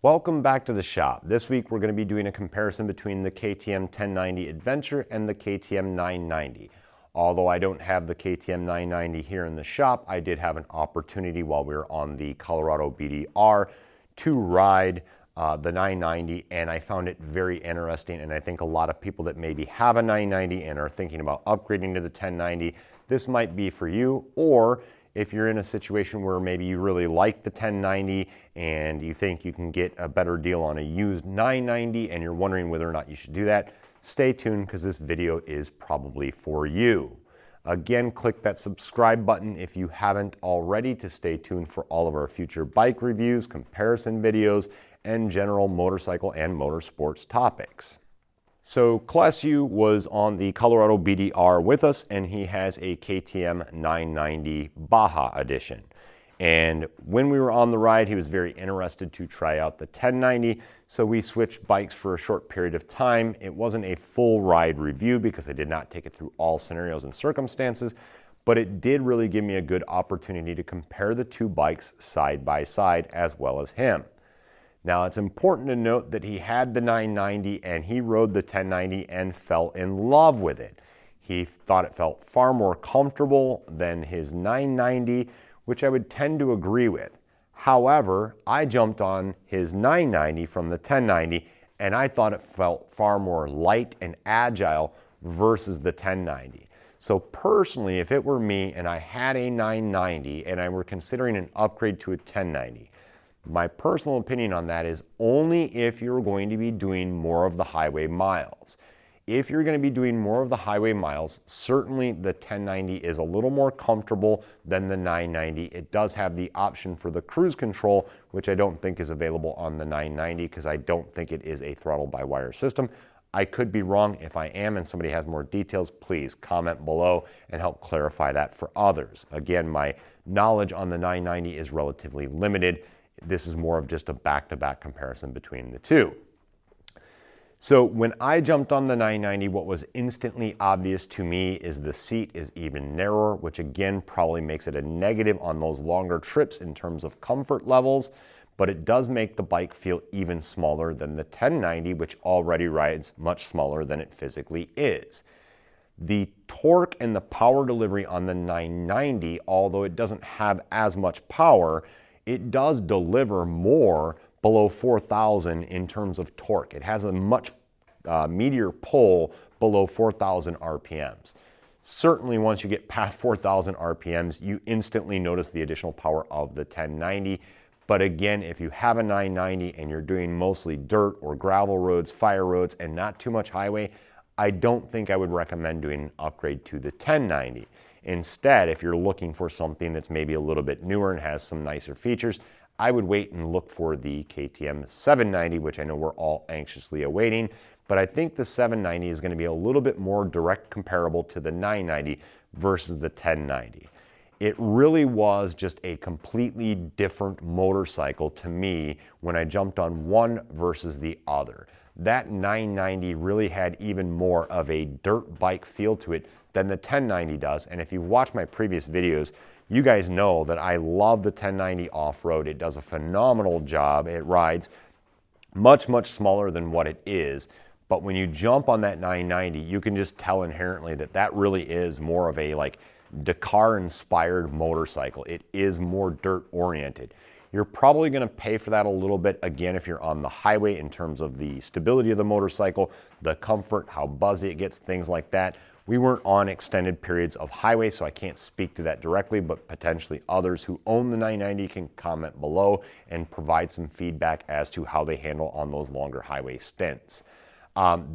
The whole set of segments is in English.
Welcome back to the shop. This week we're going to be doing a comparison between the KTM 1090 Adventure and the KTM 990. Although I don't have the KTM 990 here in the shop, I did have an opportunity while we were on the Colorado BDR to ride the 990, and I found it very interesting. And I think a lot of people that maybe have a 990 and are thinking about upgrading to the 1090, this might be for you. Or if you're in a situation where maybe you really like the 1090 and you think you can get a better deal on a used 990 and you're wondering whether or not you should do that, stay tuned because this video is probably for you. Again, click that subscribe button if you haven't already to stay tuned for all of our future bike reviews, comparison videos, and general motorcycle and motorsports topics. So Klessu was on the Colorado BDR with us, and he has a KTM 990 Baja Edition. And when we were on the ride, he was very interested to try out the 1090, so we switched bikes for a short period of time. It wasn't a full ride review because I did not take it through all scenarios and circumstances, but it did really give me a good opportunity to compare the two bikes side by side as well as him. Now, it's important to note that he had the 990 and he rode the 1090 and fell in love with it. He thought it felt far more comfortable than his 990, which I would tend to agree with. However, I jumped on his 990 from the 1090 and I thought it felt far more light and agile versus the 1090. So personally, if it were me and I had a 990 and I were considering an upgrade to a 1090, my personal opinion on that is only if you're going to be doing more of the highway miles. If you're going to be doing more of the highway miles, certainly the 1090 is a little more comfortable than the 990. It does have the option for the cruise control, which I don't think is available on the 990 because I don't think it is a throttle-by-wire system. I could be wrong. If I am and somebody has more details, please comment below and help clarify that for others. Again, my knowledge on the 990 is relatively limited. This is more of just a back-to-back comparison between the two. So when I jumped on the 990, what was instantly obvious to me is the seat is even narrower, which again probably makes it a negative on those longer trips in terms of comfort levels, but it does make the bike feel even smaller than the 1090, which already rides much smaller than it physically is. The torque and the power delivery on the 990, although it doesn't have as much power, it does deliver more below 4,000 in terms of torque. It has a much meatier pull below 4,000 RPMs. Certainly once you get past 4,000 RPMs, you instantly notice the additional power of the 1090. But again, if you have a 990 and you're doing mostly dirt or gravel roads, fire roads, and not too much highway, I don't think I would recommend doing an upgrade to the 1090. Instead, if you're looking for something that's maybe a little bit newer and has some nicer features, I would wait and look for the KTM 790, which I know we're all anxiously awaiting. But I think the 790 is going to be a little bit more direct comparable to the 990 versus the 1090. It really was just a completely different motorcycle to me when I jumped on one versus the other. That 990 really had even more of a dirt bike feel to it than the 1090 does. And if you've watched my previous videos, you guys know that I love the 1090 off-road. It does a phenomenal job. It rides much, much smaller than what it is. But when you jump on that 990, you can just tell inherently that that really is more of a like Dakar-inspired motorcycle. It is more dirt-oriented. You're probably going to pay for that a little bit, again, if you're on the highway in terms of the stability of the motorcycle, the comfort, how buzzy it gets, things like that. We weren't on extended periods of highway, so I can't speak to that directly, but potentially others who own the 990 can comment below and provide some feedback as to how they handle on those longer highway stints.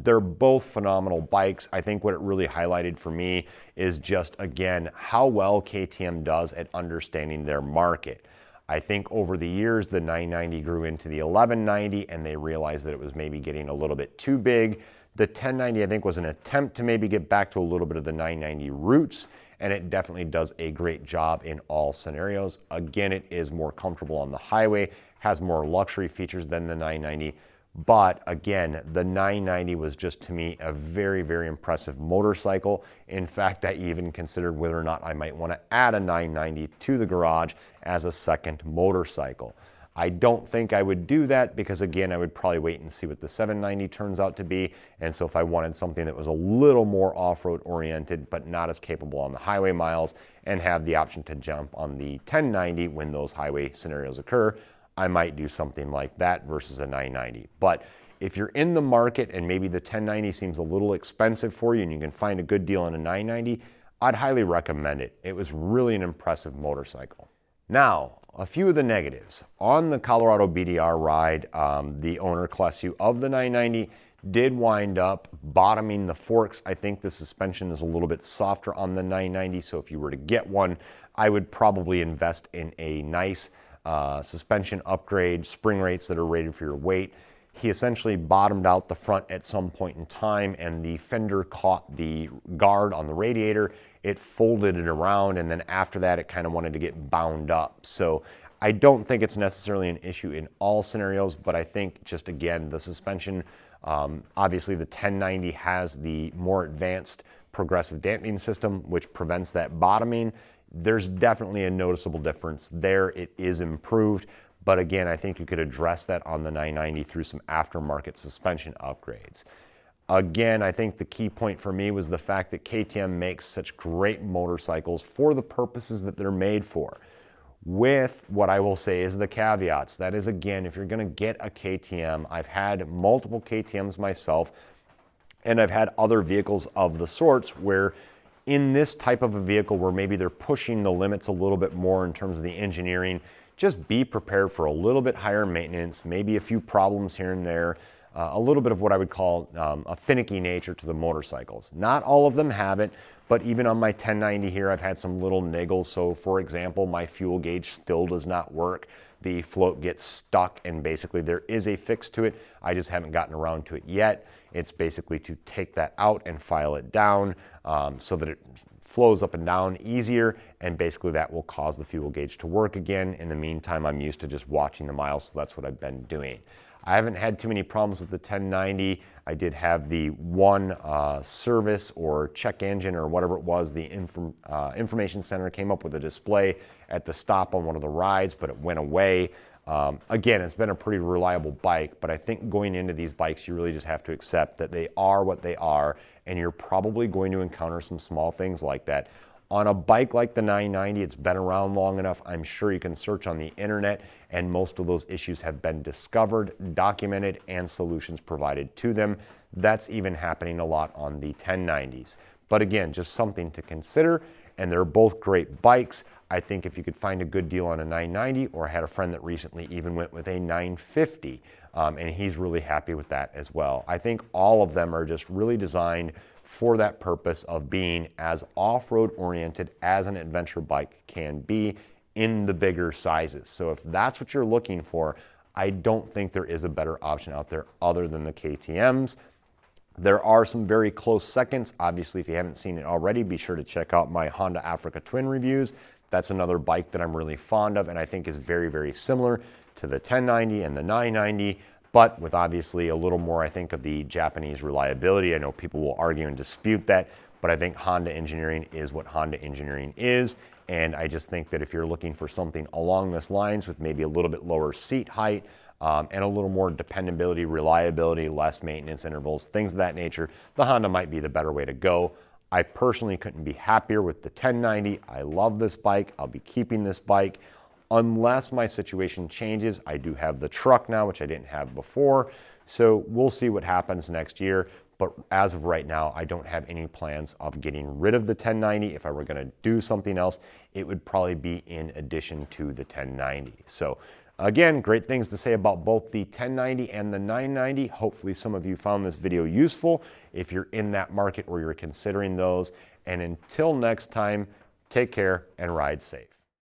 They're both phenomenal bikes. I think what it really highlighted for me is just, again, how well KTM does at understanding their market. I think over the years, the 990 grew into the 1190 and they realized that it was maybe getting a little bit too big. The 1090, I think, was an attempt to maybe get back to a little bit of the 990 roots, and it definitely does a great job in all scenarios. Again, it is more comfortable on the highway, has more luxury features than the 990, but again, the 990 was just, to me, a very, very impressive motorcycle. In fact, I even considered whether or not I might want to add a 990 to the garage as a second motorcycle. I don't think I would do that because, again, I would probably wait and see what the 790 turns out to be. And so if I wanted something that was a little more off-road oriented but not as capable on the highway miles and have the option to jump on the 1090 when those highway scenarios occur, I might do something like that versus a 990. But if you're in the market and maybe the 1090 seems a little expensive for you and you can find a good deal on a 990, I'd highly recommend it. It was really an impressive motorcycle. Now, a few of the negatives. On the Colorado BDR ride, the owner, Clessu, of the 990 did wind up bottoming the forks. I think the suspension is a little bit softer on the 990, so if you were to get one, I would probably invest in a nice suspension upgrade, spring rates that are rated for your weight. He essentially bottomed out the front at some point in time, and the fender caught the guard on the radiator. It folded it around, and then after that, it kind of wanted to get bound up. So I don't think it's necessarily an issue in all scenarios, but I think just, again, the suspension, obviously the 1090 has the more advanced progressive damping system, which prevents that bottoming. There's definitely a noticeable difference there. It is improved. But again, I think you could address that on the 990 through some aftermarket suspension upgrades. Again, I think the key point for me was the fact that KTM makes such great motorcycles for the purposes that they're made for. With what I will say is the caveats. That is, again, if you're going to get a KTM, I've had multiple KTMs myself, and I've had other vehicles of the sorts where in this type of a vehicle where maybe they're pushing the limits a little bit more in terms of the engineering, just be prepared for a little bit higher maintenance, maybe a few problems here and there, a little bit of what I would call a finicky nature to the motorcycles. Not all of them have it, but even on my 1090 here, I've had some little niggles. So for example, my fuel gauge still does not work. The float gets stuck, and basically there is a fix to it. I just haven't gotten around to it yet. It's basically to take that out and file it down so that it flows up and down easier, and basically that will cause the fuel gauge to work again. In the meantime, I'm used to just watching the miles, so that's what I've been doing. I haven't had too many problems with the 1090. I did have the one service or check engine or whatever it was, the information center came up with a display at the stop on one of the rides, but it went away. Again, it's been a pretty reliable bike, but I think going into these bikes, you really just have to accept that they are what they are, and you're probably going to encounter some small things like that. On a bike like the 990, it's been around long enough. I'm sure you can search on the internet, and most of those issues have been discovered, documented, and solutions provided to them. That's even happening a lot on the 1090s. But again, just something to consider, and they're both great bikes. I think if you could find a good deal on a 990, or I had a friend that recently even went with a 950, and he's really happy with that as well. I think all of them are just really designed for that purpose of being as off-road oriented as an adventure bike can be in the bigger sizes. So if that's what you're looking for, I don't think there is a better option out there other than the KTMs. There are some very close seconds. Obviously, if you haven't seen it already, be sure to check out my Honda Africa Twin reviews. That's another bike that I'm really fond of and I think is very, very similar to the 1090 and the 990, but with obviously a little more, I think, of the Japanese reliability. I know people will argue and dispute that, but I think Honda engineering is what Honda engineering is. And I just think that if you're looking for something along this lines with maybe a little bit lower seat height and a little more dependability, reliability, less maintenance intervals, things of that nature, the Honda might be the better way to go. I personally couldn't be happier with the 1090. I love this bike. I'll be keeping this bike unless my situation changes. I do have the truck now, which I didn't have before. So we'll see what happens next year. But as of right now, I don't have any plans of getting rid of the 1090. If I were going to do something else, it would probably be in addition to the 1090. So again, great things to say about both the 1090 and the 990. Hopefully some of you found this video useful if you're in that market or you're considering those. And until next time, take care and ride safe.